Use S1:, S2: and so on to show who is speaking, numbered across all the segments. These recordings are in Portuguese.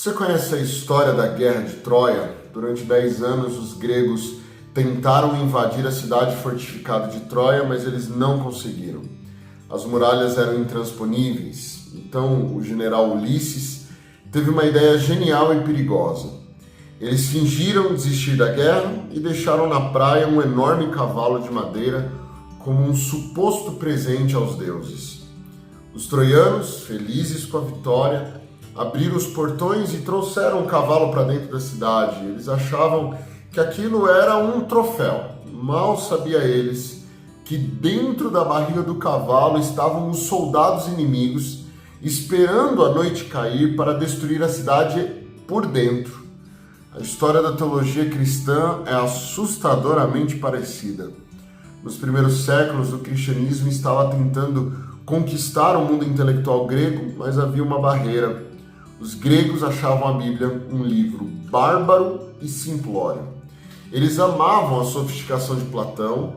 S1: Você conhece a história da Guerra de Troia? Durante 10 anos, os gregos tentaram invadir a cidade fortificada de Troia, mas eles não conseguiram. As muralhas eram intransponíveis. Então, o general Ulisses teve uma ideia genial e perigosa. Eles fingiram desistir da guerra e deixaram na praia um enorme cavalo de madeira como um suposto presente aos deuses. Os troianos, felizes com a vitória, abriram os portões e trouxeram o cavalo para dentro da cidade. Eles achavam que aquilo era um troféu. Mal sabia eles que dentro da barriga do cavalo estavam os soldados inimigos esperando a noite cair para destruir a cidade por dentro. A história da teologia cristã é assustadoramente parecida. Nos primeiros séculos, o cristianismo estava tentando conquistar o mundo intelectual grego, mas havia uma barreira. Os gregos achavam a Bíblia um livro bárbaro e simplório. Eles amavam a sofisticação de Platão.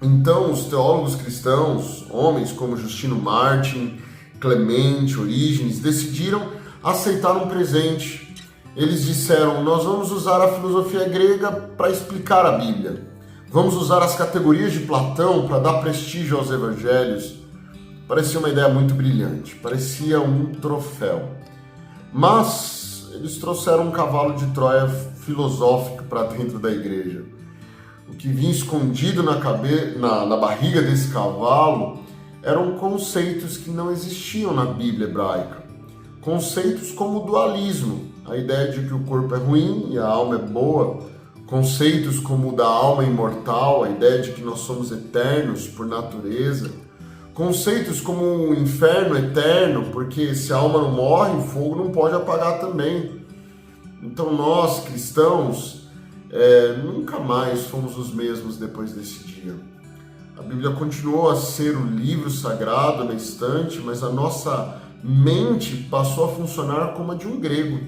S1: Então, os teólogos cristãos, homens como Justino Mártir, Clemente, Orígenes, decidiram aceitar um presente. Eles disseram: nós vamos usar a filosofia grega para explicar a Bíblia. Vamos usar as categorias de Platão para dar prestígio aos evangelhos. Parecia uma ideia muito brilhante, parecia um troféu. Mas eles trouxeram um cavalo de Troia filosófico para dentro da igreja. O que vinha escondido na barriga desse cavalo eram conceitos que não existiam na Bíblia hebraica. Conceitos como o dualismo, a ideia de que o corpo é ruim e a alma é boa. Conceitos como o da alma imortal, a ideia de que nós somos eternos por natureza. Conceitos como o inferno eterno, porque se a alma não morre, o fogo não pode apagar também. Então nós, cristãos, nunca mais fomos os mesmos depois desse dia. A Bíblia continuou a ser o livro sagrado na estante, mas a nossa mente passou a funcionar como a de um grego.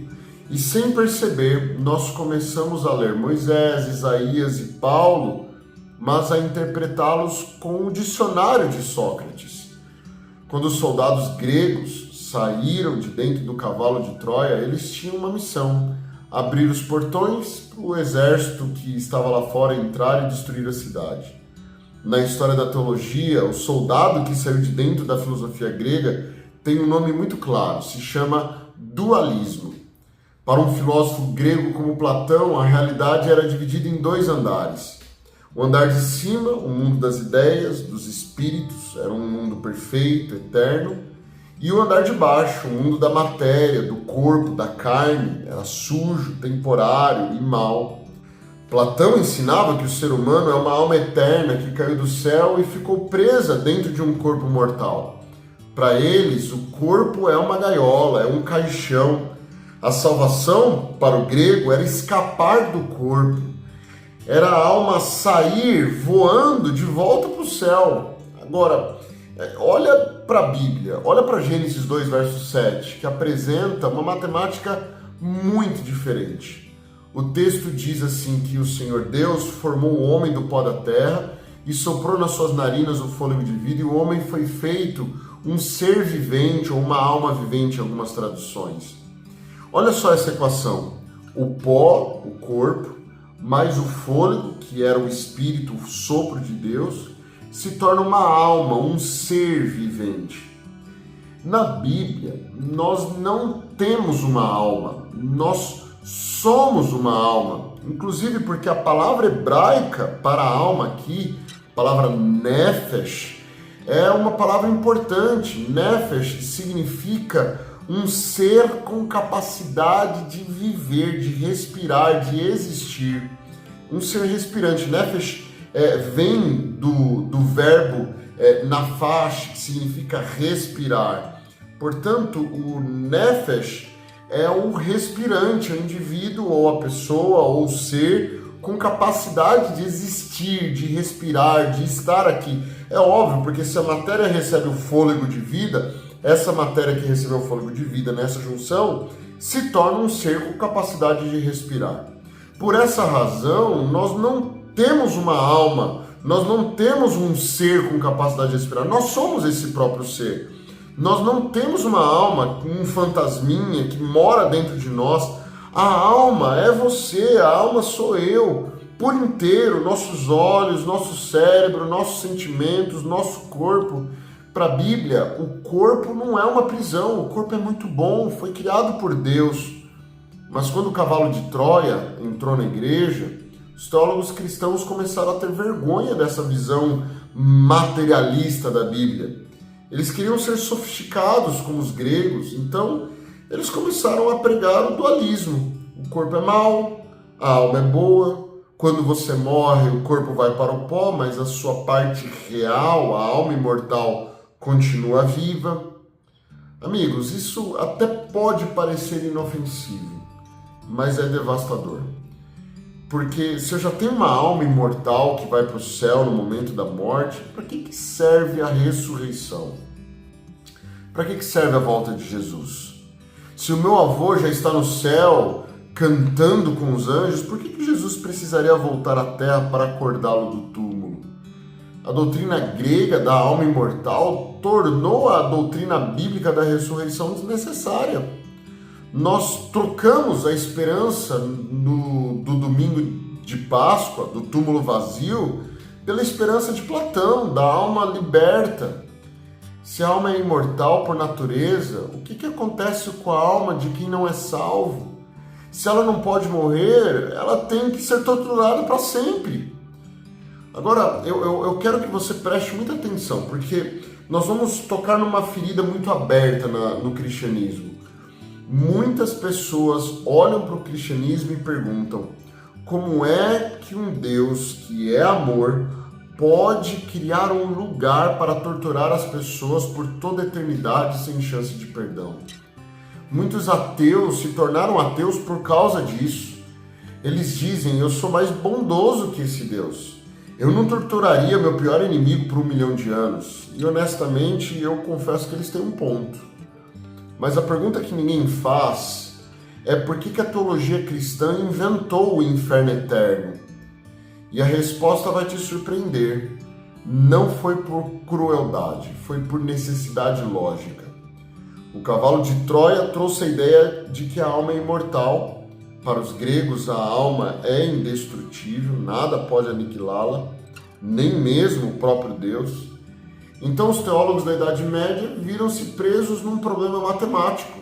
S1: E sem perceber, nós começamos a ler Moisés, Isaías e Paulo, mas a interpretá-los com o dicionário de Sócrates. Quando os soldados gregos saíram de dentro do cavalo de Troia, eles tinham uma missão: abrir os portões para o exército que estava lá fora entrar e destruir a cidade. Na história da teologia, o soldado que saiu de dentro da filosofia grega tem um nome muito claro, se chama dualismo. Para um filósofo grego como Platão, a realidade era dividida em 2 andares. O andar de cima, o mundo das ideias, dos espíritos, era um mundo perfeito, eterno. E o andar de baixo, o mundo da matéria, do corpo, da carne, era sujo, temporário e mau. Platão ensinava que o ser humano é uma alma eterna que caiu do céu e ficou presa dentro de um corpo mortal. Para eles, o corpo é uma gaiola, é um caixão. A salvação, para o grego, era escapar do corpo. Era a alma sair voando de volta para o céu. Agora, olha para a Bíblia, olha para Gênesis 2, verso 7, que apresenta uma matemática muito diferente. O texto diz assim que o Senhor Deus formou o homem do pó da terra e soprou nas suas narinas o fôlego de vida, e o homem foi feito um ser vivente ou uma alma vivente em algumas traduções. Olha só essa equação: o pó, o corpo, mais o fôlego, que era o espírito, o sopro de Deus, se torna uma alma, um ser vivente. Na Bíblia, nós não temos uma alma, nós somos uma alma. Inclusive porque a palavra hebraica para alma aqui, a palavra nefesh, é uma palavra importante. Nefesh significa um ser com capacidade de viver, de respirar, de existir. Um ser respirante. Nefesh vem do verbo nafash, que significa respirar. Portanto, o nefesh é o respirante, o indivíduo, ou a pessoa, ou o ser com capacidade de existir, de respirar, de estar aqui. É óbvio, porque se a matéria recebe o fôlego de vida, essa matéria que recebeu o fôlego de vida nessa junção se torna um ser com capacidade de respirar. Por essa razão, nós não temos uma alma, nós não temos um ser com capacidade de respirar, nós somos esse próprio ser. Nós não temos uma alma, um fantasminha que mora dentro de nós. A alma é você, a alma sou eu, por inteiro, nossos olhos, nosso cérebro, nossos sentimentos, nosso corpo. Para a Bíblia, o corpo não é uma prisão, o corpo é muito bom, foi criado por Deus. Mas quando o cavalo de Troia entrou na igreja, os teólogos cristãos começaram a ter vergonha dessa visão materialista da Bíblia. Eles queriam ser sofisticados como os gregos, então eles começaram a pregar o dualismo. O corpo é mau, a alma é boa. Quando você morre, o corpo vai para o pó, mas a sua parte real, a alma imortal, continua viva. Amigos, isso até pode parecer inofensivo, mas é devastador. Porque se eu já tenho uma alma imortal que vai para o céu no momento da morte, para que serve a ressurreição? Para que serve a volta de Jesus? Se o meu avô já está no céu cantando com os anjos, por que Jesus precisaria voltar à terra para acordá-lo do túmulo? A doutrina grega da alma imortal tornou a doutrina bíblica da ressurreição desnecessária. Nós trocamos a esperança do domingo de Páscoa, do túmulo vazio, pela esperança de Platão, da alma liberta. Se a alma é imortal por natureza, o que acontece com a alma de quem não é salvo? Se ela não pode morrer, ela tem que ser torturada para sempre. Agora, eu quero que você preste muita atenção, porque nós vamos tocar numa ferida muito aberta no cristianismo. Muitas pessoas olham para o cristianismo e perguntam: como é que um Deus que é amor pode criar um lugar para torturar as pessoas por toda a eternidade sem chance de perdão? Muitos ateus se tornaram ateus por causa disso. Eles dizem: eu sou mais bondoso que esse Deus. Eu não torturaria meu pior inimigo por 1 milhão de anos. E honestamente, eu confesso que eles têm um ponto. Mas a pergunta que ninguém faz é por que a teologia cristã inventou o inferno eterno? E a resposta vai te surpreender. Não foi por crueldade, foi por necessidade lógica. O cavalo de Troia trouxe a ideia de que a alma é imortal. Para os gregos, a alma é indestrutível, nada pode aniquilá-la, nem mesmo o próprio Deus. Então os teólogos da Idade Média viram-se presos num problema matemático.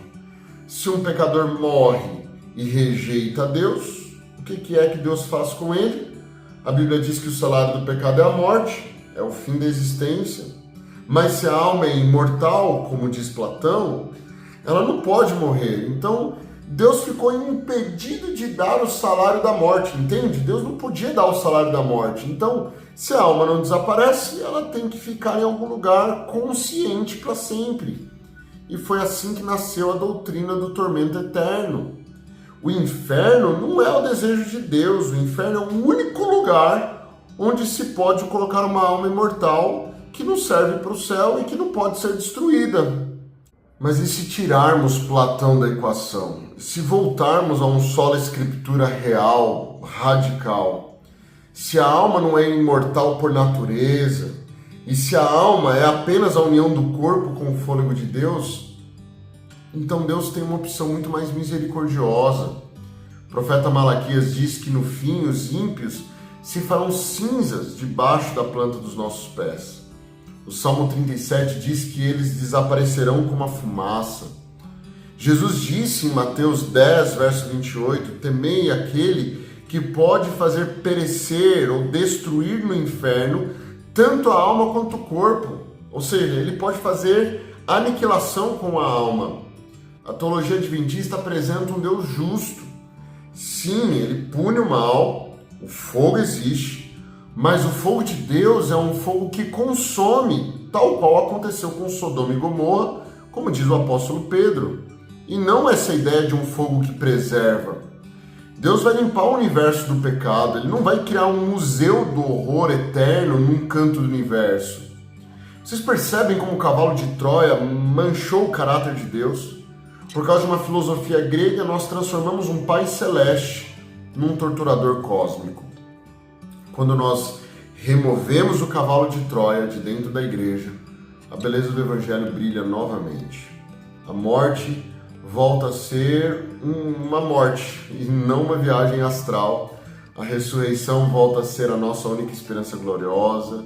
S1: Se um pecador morre e rejeita a Deus, o que é que Deus faz com ele? A Bíblia diz que o salário do pecado é a morte, é o fim da existência. Mas se a alma é imortal, como diz Platão, ela não pode morrer. Então Deus ficou impedido de dar o salário da morte, entende? Deus não podia dar o salário da morte. Então, se a alma não desaparece, ela tem que ficar em algum lugar consciente para sempre. E foi assim que nasceu a doutrina do tormento eterno. O inferno não é o desejo de Deus, o inferno é o único lugar onde se pode colocar uma alma imortal que não serve para o céu e que não pode ser destruída. Mas e se tirarmos Platão da equação? Se voltarmos a um sola escritura real, radical? Se a alma não é imortal por natureza? E se a alma é apenas a união do corpo com o fôlego de Deus? Então Deus tem uma opção muito mais misericordiosa. O profeta Malaquias diz que no fim os ímpios se farão cinzas debaixo da planta dos nossos pés. O Salmo 37 diz que eles desaparecerão como a fumaça. Jesus disse em Mateus 10, verso 28, temei aquele que pode fazer perecer ou destruir no inferno tanto a alma quanto o corpo. Ou seja, ele pode fazer aniquilação com a alma. A teologia adventista apresenta um Deus justo. Sim, ele pune o mal, o fogo existe, mas o fogo de Deus é um fogo que consome, tal qual aconteceu com Sodoma e Gomorra, como diz o apóstolo Pedro. E não essa ideia de um fogo que preserva. Deus vai limpar o universo do pecado, ele não vai criar um museu do horror eterno num canto do universo. Vocês percebem como o cavalo de Troia manchou o caráter de Deus? Por causa de uma filosofia grega, nós transformamos um pai celeste num torturador cósmico. Quando nós removemos o cavalo de Troia de dentro da igreja, a beleza do Evangelho brilha novamente. A morte volta a ser uma morte e não uma viagem astral. A ressurreição volta a ser a nossa única esperança gloriosa.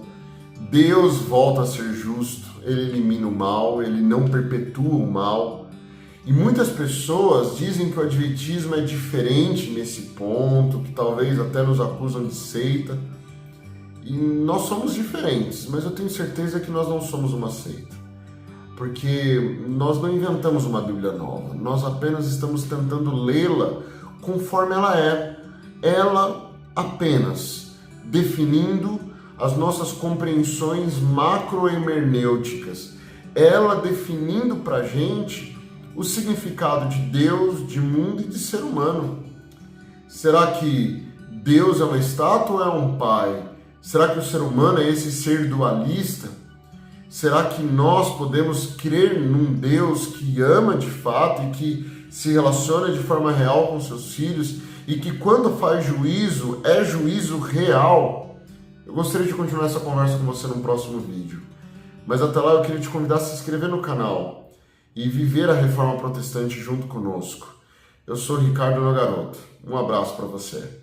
S1: Deus volta a ser justo, Ele elimina o mal, Ele não perpetua o mal. E muitas pessoas dizem que o adventismo é diferente nesse ponto, que talvez até nos acusam de seita. E nós somos diferentes, mas eu tenho certeza que nós não somos uma seita. Porque nós não inventamos uma Bíblia nova, nós apenas estamos tentando lê-la conforme ela é. Ela apenas definindo as nossas compreensões macrohermenêuticas, ela definindo para a gente o significado de Deus, de mundo e de ser humano. Será que Deus é uma estátua ou é um pai? Será que o ser humano é esse ser dualista? Será que nós podemos crer num Deus que ama de fato e que se relaciona de forma real com seus filhos e que quando faz juízo, é juízo real? Eu gostaria de continuar essa conversa com você no próximo vídeo. Mas até lá eu queria te convidar a se inscrever no canal e viver a Reforma Protestante junto conosco. Eu sou Ricardo Nogaroto. Um abraço para você.